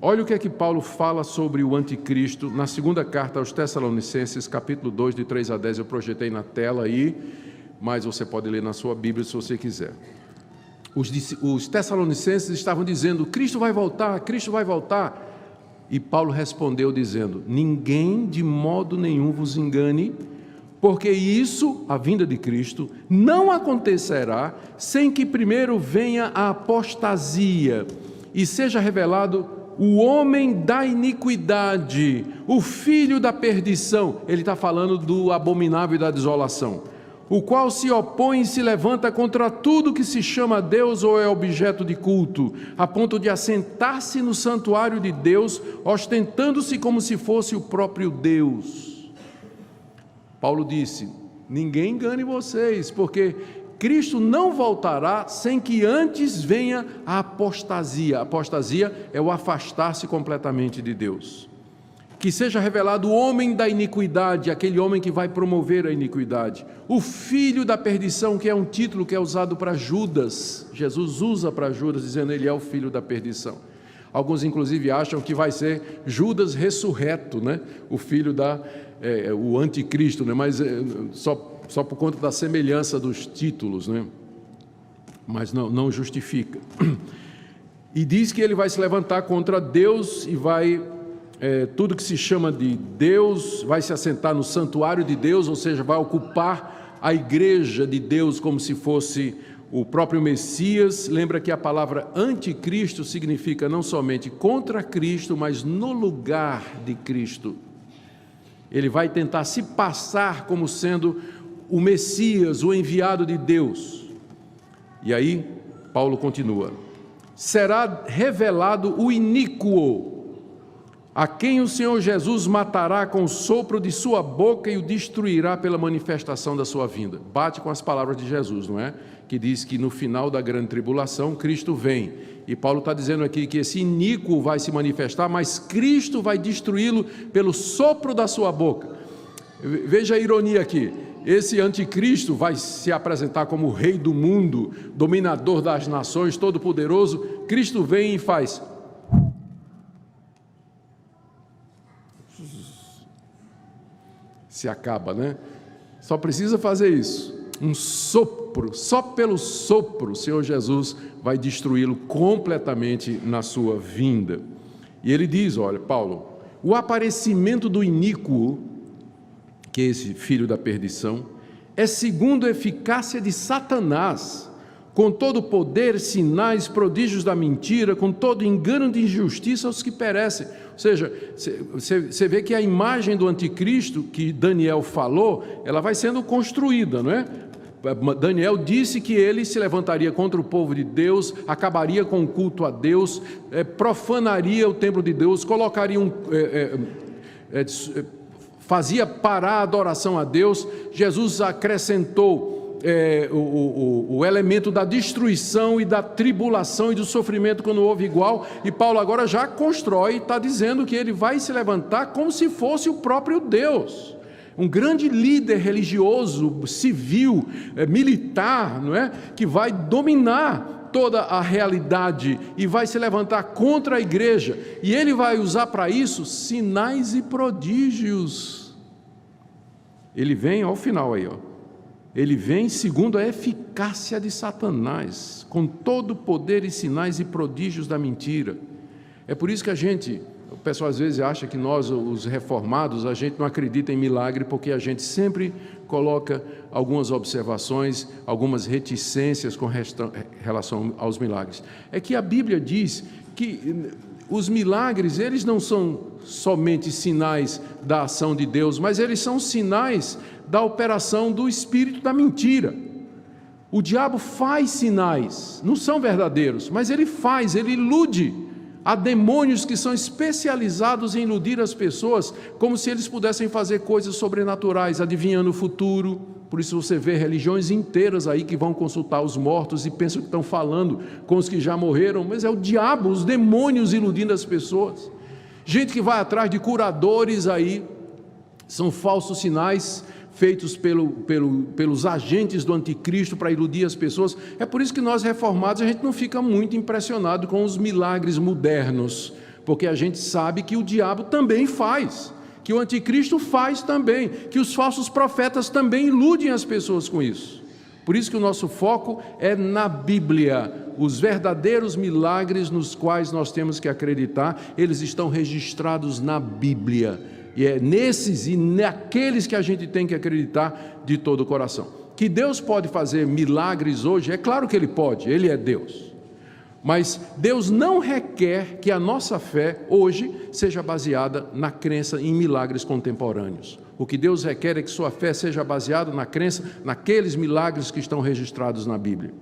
Olha o que é que Paulo fala sobre o anticristo na segunda carta aos Tessalonicenses, capítulo 2, de 3 a 10. Eu projetei na tela aí, mas você pode ler na sua Bíblia se você quiser. Os Tessalonicenses estavam dizendo: Cristo vai voltar, Cristo vai voltar. E Paulo respondeu dizendo: ninguém de modo nenhum vos engane, porque isso, a vinda de Cristo, não acontecerá sem que primeiro venha a apostasia e seja revelado o homem da iniquidade, o filho da perdição. Ele está falando do abominável e da desolação, o qual se opõe e se levanta contra tudo que se chama Deus ou é objeto de culto, a ponto de assentar-se no santuário de Deus, ostentando-se como se fosse o próprio Deus. Paulo disse: ninguém engane vocês, porque Cristo não voltará sem que antes venha a apostasia. A apostasia é o afastar-se completamente de Deus. Que seja revelado o homem da iniquidade, aquele homem que vai promover a iniquidade. O filho da perdição, que é um título que é usado para Judas. Jesus usa para Judas, dizendo ele é o filho da perdição. Alguns inclusive acham que vai ser Judas ressurreto, né? O filho o anticristo, né? Mas só por conta da semelhança dos títulos, né? Mas não justifica. E diz que ele vai se levantar contra Deus e vai... tudo que se chama de Deus vai se assentar no santuário de Deus, ou seja, vai ocupar a igreja de Deus como se fosse o próprio Messias. Lembra que a palavra anticristo significa não somente contra Cristo, mas no lugar de Cristo. Ele vai tentar se passar como sendo o Messias, o enviado de Deus. E aí, Paulo continua: será revelado o iníquo, a quem o Senhor Jesus matará com o sopro de sua boca e o destruirá pela manifestação da sua vinda. Bate com as palavras de Jesus, não é? Que diz que no final da grande tribulação Cristo vem. E Paulo está dizendo aqui que esse iníquo vai se manifestar, mas Cristo vai destruí-lo pelo sopro da sua boca. Veja a ironia aqui. Esse anticristo vai se apresentar como o rei do mundo, dominador das nações, todo-poderoso. Cristo vem e faz... se acaba, né? Só precisa fazer isso, um sopro, só pelo sopro o Senhor Jesus vai destruí-lo completamente na sua vinda. E ele diz, olha, Paulo, o aparecimento do iníquo, que é esse filho da perdição, é segundo a eficácia de Satanás, com todo o poder, sinais, prodígios da mentira, com todo engano de injustiça aos que perecem. Ou seja, você vê que a imagem do anticristo que Daniel falou, ela vai sendo construída, não é? Daniel disse que ele se levantaria contra o povo de Deus, acabaria com o culto a Deus, profanaria o templo de Deus, colocaria fazia parar a adoração a Deus. Jesus acrescentou o elemento da destruição e da tribulação e do sofrimento quando houve igual, e Paulo agora já constrói, está dizendo que ele vai se levantar como se fosse o próprio Deus, um grande líder religioso, civil, militar, não é? Que vai dominar toda a realidade e vai se levantar contra a igreja, e ele vai usar para isso sinais e prodígios. Ele vem ao final aí, ó. Ele vem segundo a eficácia de Satanás, com todo o poder e sinais e prodígios da mentira. É por isso que o pessoal às vezes acha que nós, os reformados, a gente não acredita em milagre, porque a gente sempre coloca algumas observações, algumas reticências com relação aos milagres. É que a Bíblia diz que os milagres, eles não são somente sinais da ação de Deus, mas eles são sinais da operação do espírito da mentira. O diabo faz sinais, não são verdadeiros, mas ele ilude. Há demônios que são especializados em iludir as pessoas, como se eles pudessem fazer coisas sobrenaturais, adivinhando o futuro. Por isso você vê religiões inteiras aí que vão consultar os mortos e pensam que estão falando com os que já morreram, mas é o diabo, os demônios iludindo as pessoas. Gente que vai atrás de curadores aí, são falsos sinais feitos pelos agentes do anticristo para iludir as pessoas. É por isso que nós reformados, a gente não fica muito impressionado com os milagres modernos, porque a gente sabe que o diabo também faz, que o anticristo faz também, que os falsos profetas também iludem as pessoas com isso. Por isso que o nosso foco é na Bíblia. Os verdadeiros milagres nos quais nós temos que acreditar, eles estão registrados na Bíblia. E é nesses e naqueles que a gente tem que acreditar de todo o coração. Que Deus pode fazer milagres hoje, é claro que Ele pode, Ele é Deus. Mas Deus não requer que a nossa fé hoje seja baseada na crença em milagres contemporâneos. O que Deus requer é que sua fé seja baseada na crença naqueles milagres que estão registrados na Bíblia.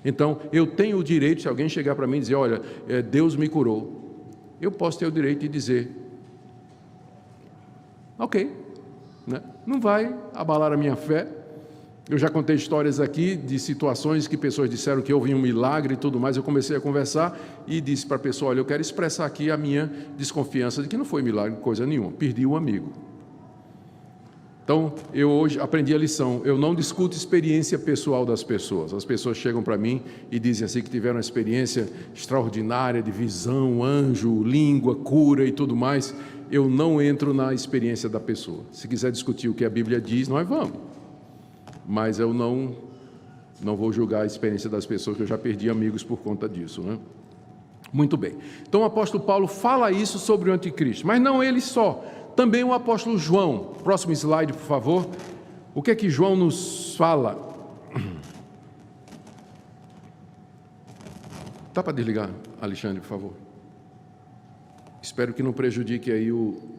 Então, eu tenho o direito, se alguém chegar para mim e dizer, olha, Deus me curou, eu posso ter o direito de dizer, ok, né? Não vai abalar a minha fé. Eu já contei histórias aqui de situações que pessoas disseram que houve um milagre e tudo mais. Eu comecei a conversar e disse para a pessoa, olha, eu quero expressar aqui a minha desconfiança de que não foi milagre, coisa nenhuma, perdi um amigo. Então, eu hoje aprendi a lição, eu não discuto experiência pessoal das pessoas. As pessoas chegam para mim e dizem assim que tiveram uma experiência extraordinária de visão, anjo, língua, cura e tudo mais. Eu não entro na experiência da pessoa. Se quiser discutir o que a Bíblia diz, nós vamos. Mas eu não vou julgar a experiência das pessoas, que eu já perdi amigos por conta disso, né? Muito bem. Então o apóstolo Paulo fala isso sobre o anticristo, mas não ele só. Também o apóstolo João. Próximo slide, por favor. O que é que João nos fala? Dá para desligar, Alexandre, por favor? Espero que não prejudique aí o...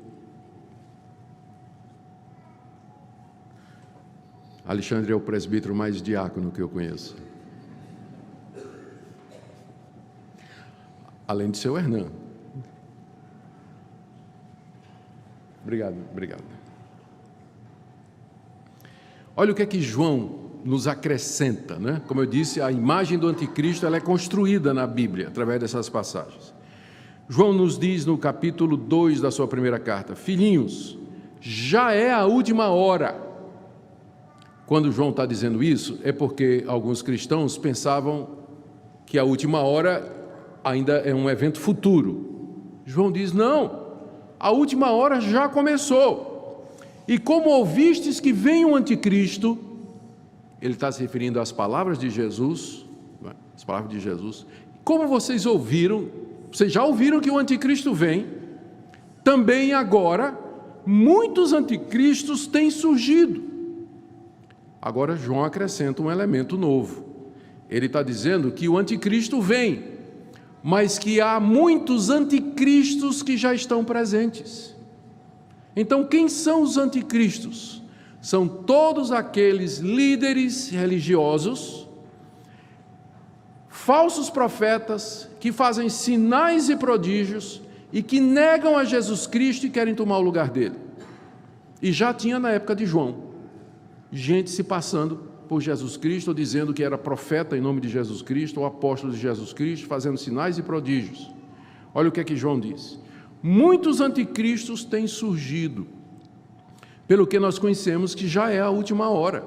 Alexandre é o presbítero mais diácono que eu conheço. Além de ser o Hernan. Obrigado. Olha o que é que João nos acrescenta, né? Como eu disse, a imagem do anticristo ela é construída na Bíblia, através dessas passagens. João nos diz no capítulo 2 da sua primeira carta, filhinhos, já é a última hora. Quando João está dizendo isso, é porque alguns cristãos pensavam que a última hora ainda é um evento futuro. João diz, não, a última hora já começou. E como ouvistes que vem o anticristo, ele está se referindo às palavras de Jesus, as palavras de Jesus. Como vocês ouviram, vocês já ouviram que o anticristo vem, também agora muitos anticristos têm surgido. Agora João acrescenta um elemento novo. Ele está dizendo que o anticristo vem, mas que há muitos anticristos que já estão presentes. Então, quem são os anticristos? São todos aqueles líderes religiosos, falsos profetas, que fazem sinais e prodígios e que negam a Jesus Cristo e querem tomar o lugar dele. E já tinha na época de João, gente se passando por Jesus Cristo, ou dizendo que era profeta em nome de Jesus Cristo, ou apóstolo de Jesus Cristo, fazendo sinais e prodígios. Olha o que é que João diz. Muitos anticristos têm surgido, pelo que nós conhecemos que já é a última hora.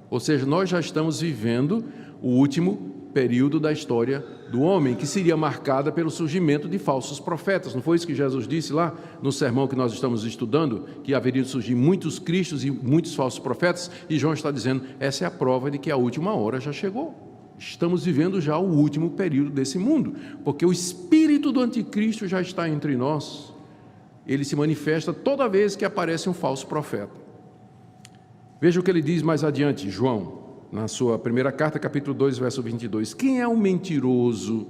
Ou seja, nós já estamos vivendo o último período da história do homem, que seria marcada pelo surgimento de falsos profetas. Não foi isso que Jesus disse lá no sermão que nós estamos estudando, que haveria de surgir muitos cristos e muitos falsos profetas? E João está dizendo, essa é a prova de que a última hora já chegou. Estamos vivendo já o último período desse mundo, porque o espírito do anticristo já está entre nós. Ele se manifesta toda vez que aparece um falso profeta. Veja o que ele diz mais adiante, João, na sua primeira carta, capítulo 2, verso 22. Quem é o mentiroso,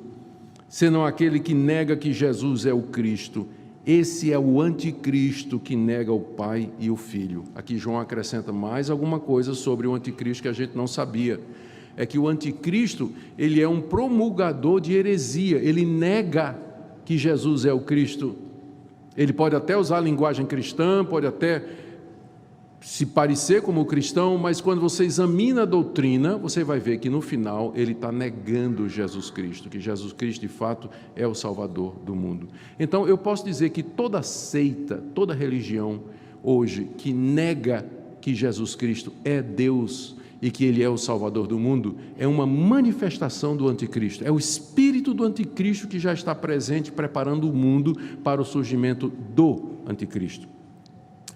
senão aquele que nega que Jesus é o Cristo? Esse é o anticristo que nega o Pai e o Filho. Aqui João acrescenta mais alguma coisa sobre o anticristo que a gente não sabia. É que o anticristo, ele é um promulgador de heresia, ele nega que Jesus é o Cristo. Ele pode até usar a linguagem cristã, pode até se parecer como cristão, mas quando você examina a doutrina, você vai ver que no final ele está negando Jesus Cristo, que Jesus Cristo de fato é o Salvador do mundo. Então eu posso dizer que toda seita, toda religião hoje que nega que Jesus Cristo é Deus e que ele é o Salvador do mundo, é uma manifestação do anticristo. É o espírito do anticristo que já está presente, preparando o mundo para o surgimento do anticristo.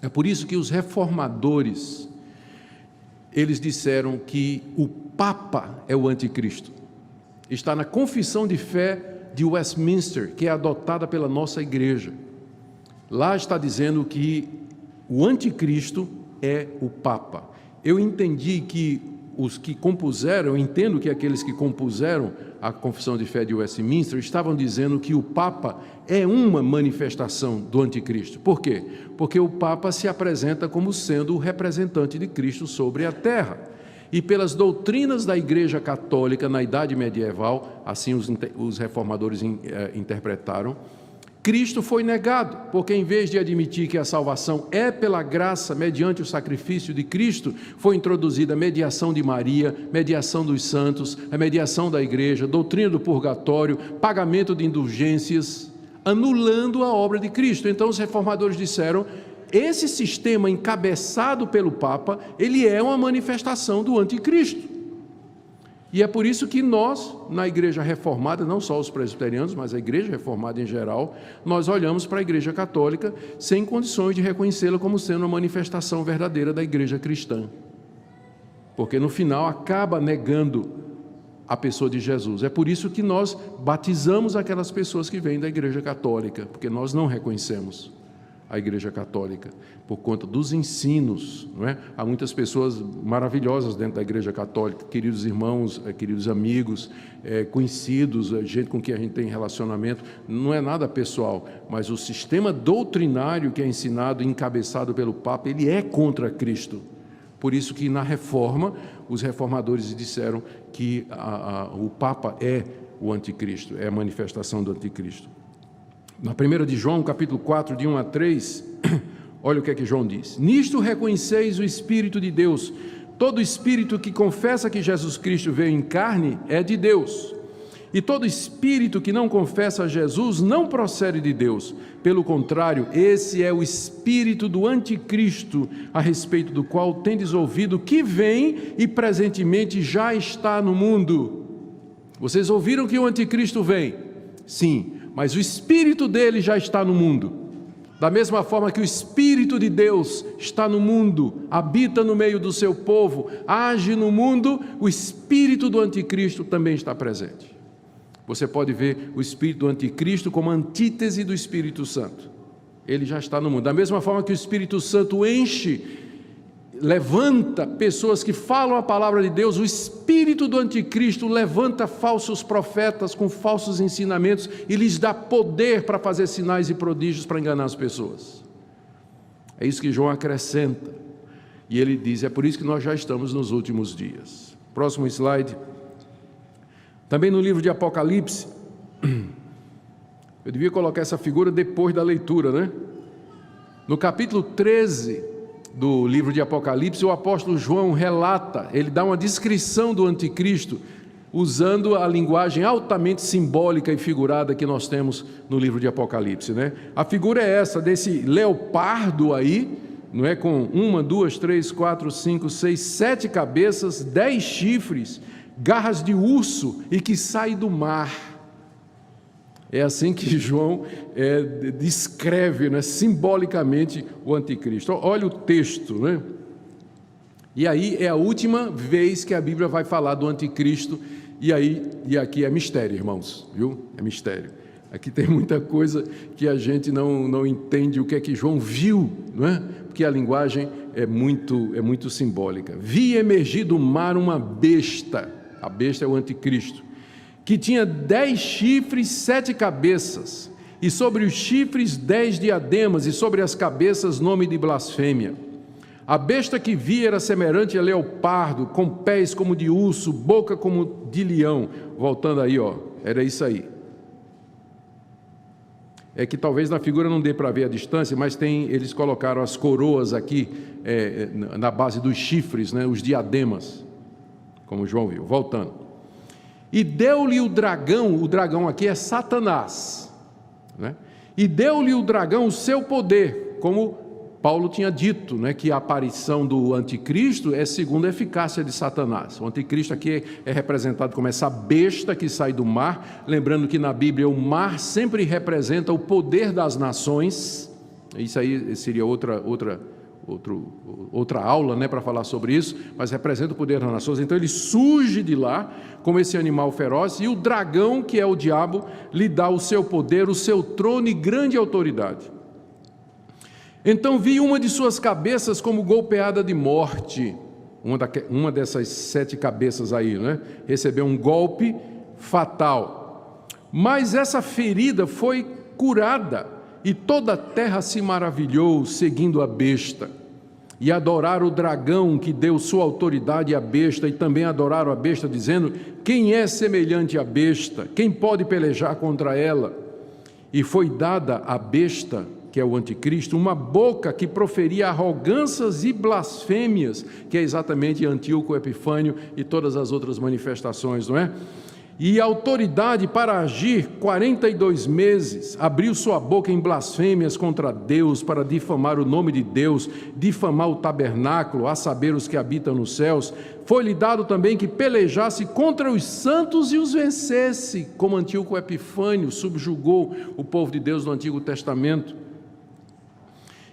É por isso que os reformadores, eles disseram que o Papa é o anticristo. Está na confissão de fé de Westminster, que é adotada pela nossa igreja. Lá está dizendo que o anticristo é o Papa. Eu entendi que os que compuseram, eu entendo que aqueles que compuseram a confissão de fé de Westminster estavam dizendo que o Papa é uma manifestação do anticristo. Por quê? Porque o Papa se apresenta como sendo o representante de Cristo sobre a terra. E pelas doutrinas da Igreja Católica na Idade Medieval, assim os reformadores interpretaram, Cristo foi negado, porque em vez de admitir que a salvação é pela graça, mediante o sacrifício de Cristo, foi introduzida a mediação de Maria, mediação dos santos, a mediação da igreja, doutrina do purgatório, pagamento de indulgências, anulando a obra de Cristo. Então os reformadores disseram, esse sistema encabeçado pelo Papa, ele é uma manifestação do anticristo. E é por isso que nós, na igreja reformada, não só os presbiterianos, mas a igreja reformada em geral, nós olhamos para a igreja católica sem condições de reconhecê-la como sendo uma manifestação verdadeira da igreja cristã. Porque no final acaba negando a pessoa de Jesus. É por isso que nós batizamos aquelas pessoas que vêm da igreja católica, porque nós não reconhecemos a igreja católica, por conta dos ensinos, não é? Há muitas pessoas maravilhosas dentro da igreja católica, queridos irmãos, queridos amigos, conhecidos, gente com quem a gente tem relacionamento, não é nada pessoal, mas o sistema doutrinário que é ensinado, encabeçado pelo Papa, ele é contra Cristo. Por isso que na reforma, os reformadores disseram que o Papa é o anticristo, é a manifestação do anticristo. Na 1 de João, capítulo 4, de 1 a 3, olha o que é que João diz. Nisto reconheceis o Espírito de Deus. Todo espírito que confessa que Jesus Cristo veio em carne é de Deus. E todo espírito que não confessa Jesus não procede de Deus. Pelo contrário, esse é o espírito do anticristo, a respeito do qual tendes ouvido que vem e presentemente já está no mundo. Vocês ouviram que o anticristo vem? Sim. Mas o Espírito dele já está no mundo. Da mesma forma que o Espírito de Deus está no mundo, habita no meio do seu povo, age no mundo, o Espírito do anticristo também está presente. Você pode ver o Espírito do anticristo como antítese do Espírito Santo. Ele já está no mundo. Da mesma forma que o Espírito Santo enche, levanta pessoas que falam a palavra de Deus, o espírito do anticristo levanta falsos profetas com falsos ensinamentos e lhes dá poder para fazer sinais e prodígios para enganar as pessoas. É isso que João acrescenta. E ele diz, é por isso que nós já estamos nos últimos dias. Próximo slide. Também no livro de Apocalipse, eu devia colocar essa figura depois da leitura, né? No capítulo 13 do livro de Apocalipse, o apóstolo João relata, ele dá uma descrição do anticristo, usando a linguagem altamente simbólica e figurada que nós temos no livro de Apocalipse, né? A figura é essa, desse leopardo aí, não é, com 1, 2, 3, 4, 5, 6, 7 cabeças, 10 chifres, garras de urso e que sai do mar. É assim que João descreve, né, simbolicamente o anticristo. Olha o texto, né? E aí é a última vez que a Bíblia vai falar do anticristo, e aqui é mistério, irmãos, viu? É mistério. Aqui tem muita coisa que a gente não entende o que é que João viu, não é? Porque a linguagem é muito simbólica. Vi emergir do mar uma besta, a besta é o anticristo, que tinha 10 chifres, 7 cabeças, e sobre os chifres 10 diademas, e sobre as cabeças nome de blasfêmia. A besta que vi era semelhante a leopardo, com pés como de urso, boca como de leão. Voltando aí, era isso aí. É que talvez na figura não dê para ver a distância, mas eles colocaram as coroas aqui, na base dos chifres, né, os diademas, como João viu. Voltando. E deu-lhe o dragão aqui é Satanás, né? E deu-lhe o dragão o seu poder, como Paulo tinha dito, né, que a aparição do anticristo é segundo a eficácia de Satanás. O anticristo aqui é representado como essa besta que sai do mar, lembrando que na Bíblia o mar sempre representa o poder das nações. Isso aí seria outra aula, né, para falar sobre isso, mas representa o poder das nações. Então ele surge de lá como esse animal feroz, e o dragão, que é o diabo, lhe dá o seu poder, o seu trono e grande autoridade. Então vi uma de suas cabeças como golpeada de morte. Uma dessas 7 cabeças aí, né, recebeu um golpe fatal. Mas essa ferida foi curada, e toda a terra se maravilhou, seguindo a besta. E adoraram o dragão, que deu sua autoridade à besta, e também adoraram a besta, dizendo: quem é semelhante à besta? Quem pode pelejar contra ela? E foi dada à besta, que é o anticristo, uma boca que proferia arrogâncias e blasfêmias, que é exatamente Antíoco Epifânio e todas as outras manifestações, não é? E autoridade para agir 42 meses, abriu sua boca em blasfêmias contra Deus, para difamar o nome de Deus, difamar o tabernáculo, a saber, os que habitam nos céus. Foi-lhe dado também que pelejasse contra os santos e os vencesse, como Antíoco Epifânio subjugou o povo de Deus no Antigo Testamento.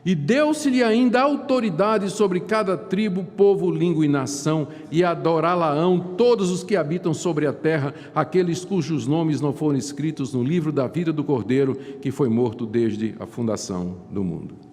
E deu-se-lhe ainda autoridade sobre cada tribo, povo, língua e nação, e adorá-la-ão todos os que habitam sobre a terra, aqueles cujos nomes não foram escritos no livro da vida do Cordeiro, que foi morto desde a fundação do mundo.